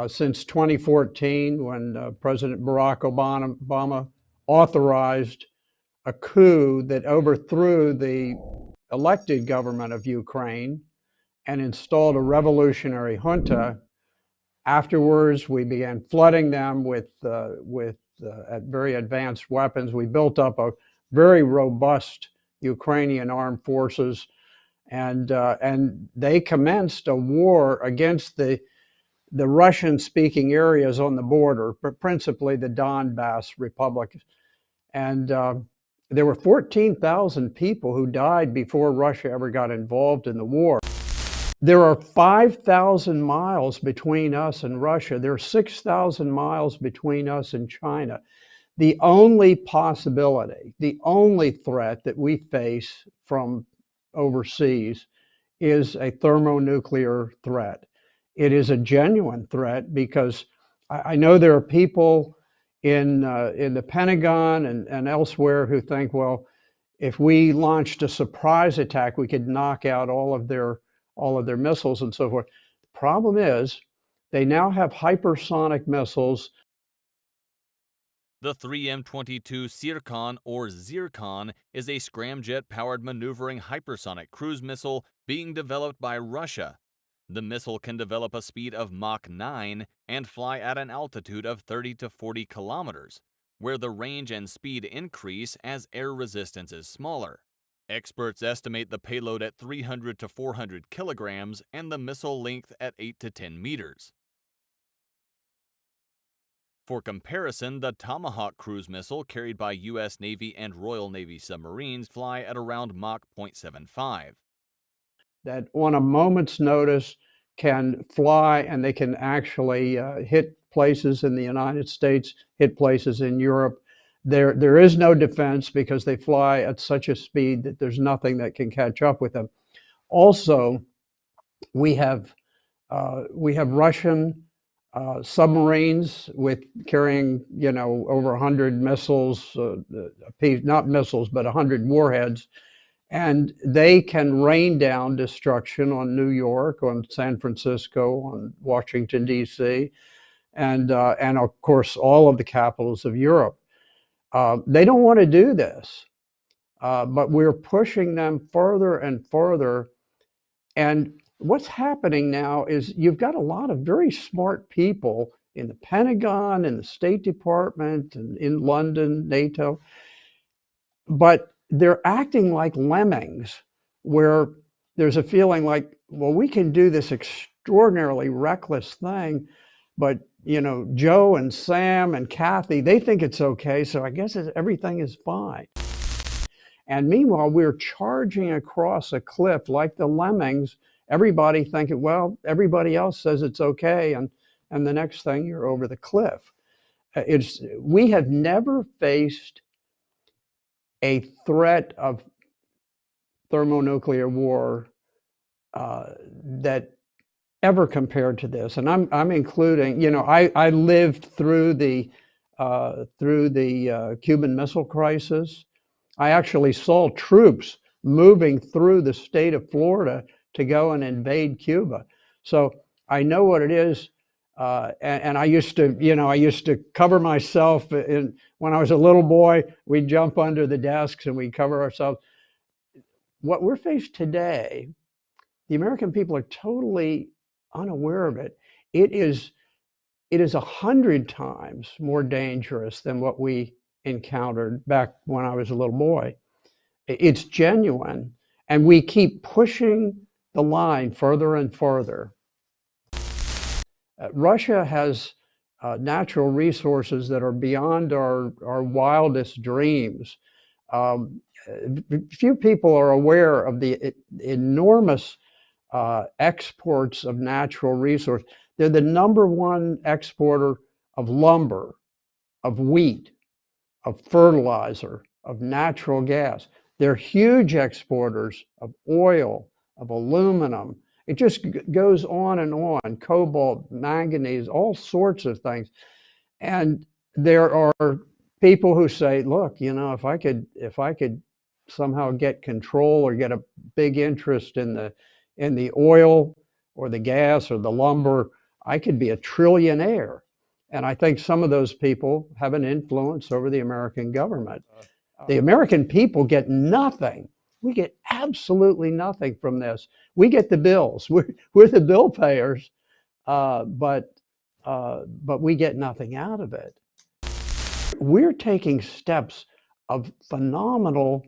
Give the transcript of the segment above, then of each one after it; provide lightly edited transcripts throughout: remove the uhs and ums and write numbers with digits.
Since 2014, when President Barack Obama authorized a coup that overthrew the elected government of Ukraine and installed a revolutionary junta. Afterwards, we began flooding them with very advanced weapons. We built up a very robust Ukrainian armed forces, and they commenced a war against the Russian-speaking areas on the border, but principally the Donbass Republic. And there were 14,000 people who died before Russia ever got involved in the war. There are 5,000 miles between us and Russia. There are 6,000 miles between us and China. The only possibility, the only threat that we face from overseas is a thermonuclear threat. It is a genuine threat because I know there are people in the Pentagon and elsewhere who think, well, if we launched a surprise attack, we could knock out all of their missiles and so forth. The problem is they now have hypersonic missiles. The 3M-22 Tsirkon, or Zircon, is a scramjet-powered maneuvering hypersonic cruise missile being developed by Russia. The missile can develop a speed of Mach 9 and fly at an altitude of 30 to 40 kilometers, where the range and speed increase as air resistance is smaller. Experts estimate the payload at 300 to 400 kilograms and the missile length at 8 to 10 meters. For comparison, the Tomahawk cruise missile carried by U.S. Navy and Royal Navy submarines fly at around Mach 0.75. That on a moment's notice can fly, and they can actually hit places in the United States, hit places in Europe. There is no defense because they fly at such a speed that there's nothing that can catch up with them. Also, we have Russian submarines with carrying, over 100 missiles, not missiles, but 100 warheads. And they can rain down destruction on New York, on San Francisco, on Washington, D.C., and of course, all of the capitals of Europe. They don't want to do this, but we're pushing them further and further. And what's happening now is you've got a lot of very smart people in the Pentagon, in the State Department, and in London, NATO, but they're acting like lemmings, where there's a feeling like, well, we can do this extraordinarily reckless thing, but Joe and Sam and Kathy, they think it's okay, so I guess everything is fine. And meanwhile, we're charging across a cliff like the lemmings, everybody thinking, well, everybody else says it's okay, and the next thing you're over the cliff. We have never faced a threat of thermonuclear war that ever compared to this, and I'm including. I lived through the Cuban Missile Crisis. I actually saw troops moving through the state of Florida to go and invade Cuba, so I know what it is. And I used to cover myself when I was a little boy. We'd jump under the desks and we'd cover ourselves. What we're faced today, the American people are totally unaware of it. It is 100 times more dangerous than what we encountered back when I was a little boy. It's genuine, and we keep pushing the line further and further. Russia has natural resources that are beyond our wildest dreams. Few people are aware of the enormous exports of natural resources. They're the #1 exporter of lumber, of wheat, of fertilizer, of natural gas. They're huge exporters of oil, of aluminum. It just goes on and on, cobalt, manganese, all sorts of things. And there are people who say, look, if I could somehow get control or get a big interest in in the oil or the gas or the lumber, I could be a trillionaire. And I think some of those people have an influence over the American government. The American people get nothing. We get absolutely nothing from this. We get the bills. We're the bill payers, but we get nothing out of it. We're taking steps of phenomenal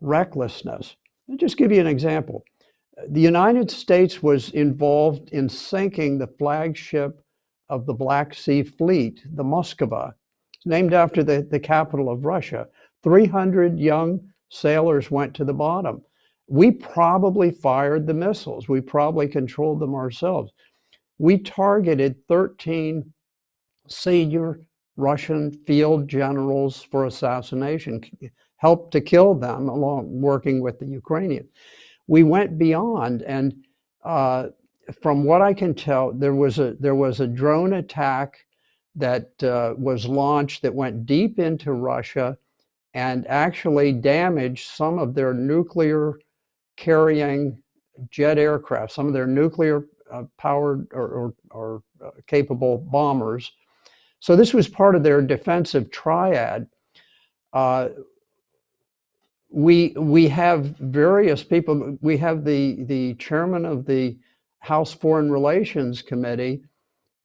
recklessness. I'll just give you an example. The United States was involved in sinking the flagship of the Black Sea Fleet, the Moskva, named after the capital of Russia. 300 young sailors went to the bottom. We probably fired the missiles. We probably controlled them ourselves. We targeted 13 senior Russian field generals for assassination, helped to kill them along working with the Ukrainians. We went beyond, and from what I can tell, there was a drone attack that was launched that went deep into Russia and actually damaged some of their nuclear carrying jet aircraft, some of their nuclear powered or capable bombers. So this was part of their defensive triad. We have various people. We have the chairman of the House Foreign Relations Committee,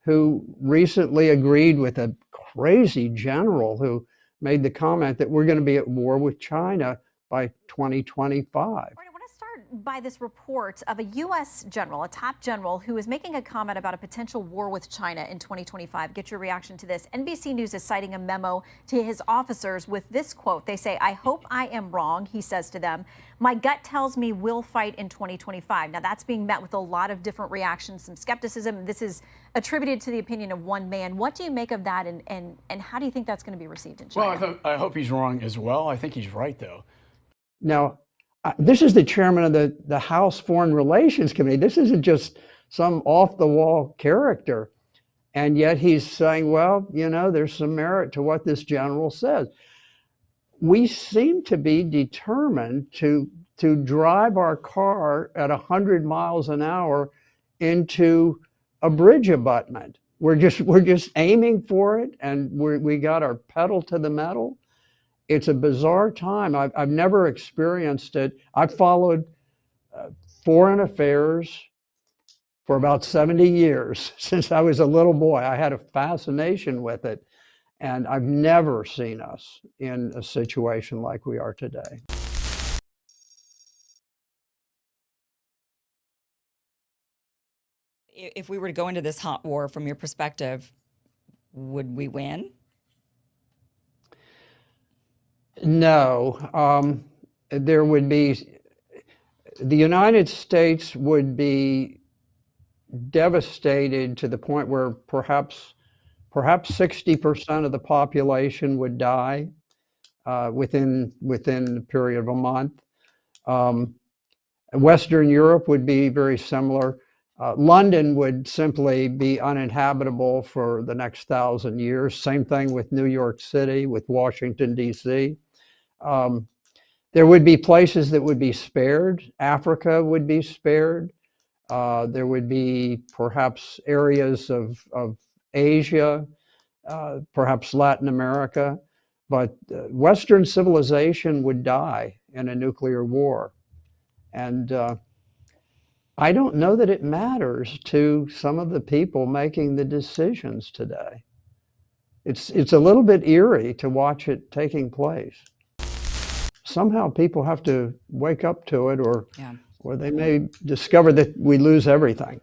who recently agreed with a crazy general who made the comment that we're going to be at war with China by 2025. I want to start by this report of a U.S. general, a top general, who is making a comment about a potential war with China in 2025. Get your reaction to this. NBC News is citing a memo to his officers with this quote. They say, "I hope I am wrong," he says to them. "My gut tells me we'll fight in 2025. Now, that's being met with a lot of different reactions, some skepticism. This is attributed to the opinion of one man. What do you make of that, and how do you think that's going to be received in China? Well, I hope he's wrong as well. I think he's right, though. Now, this is the chairman of the House Foreign Relations Committee. This isn't just some off-the-wall character. And yet he's saying, well, you know, there's some merit to what this general says. We seem to be determined to drive our car at 100 miles an hour into a bridge abutment. We're just aiming for it, and we got our pedal to the metal. It's a bizarre time. I've never experienced it. I've followed foreign affairs for about 70 years. Since I was a little boy, I had a fascination with it, and I've never seen us in a situation like we are today. If we were to go into this hot war, from your perspective, would we win? No. There would be, the United States would be devastated to the point where perhaps 60% of the population would die within the period of a month. Western Europe would be very similar. London would simply be uninhabitable for the next 1,000 years. Same thing with New York City, with Washington, D.C. There would be places that would be spared. Africa would be spared. There would be perhaps areas of Asia, perhaps Latin America, but Western civilization would die in a nuclear war. And I don't know that it matters to some of the people making the decisions today. It's a little bit eerie to watch it taking place. Somehow people have to wake up to it, or they may discover that we lose everything.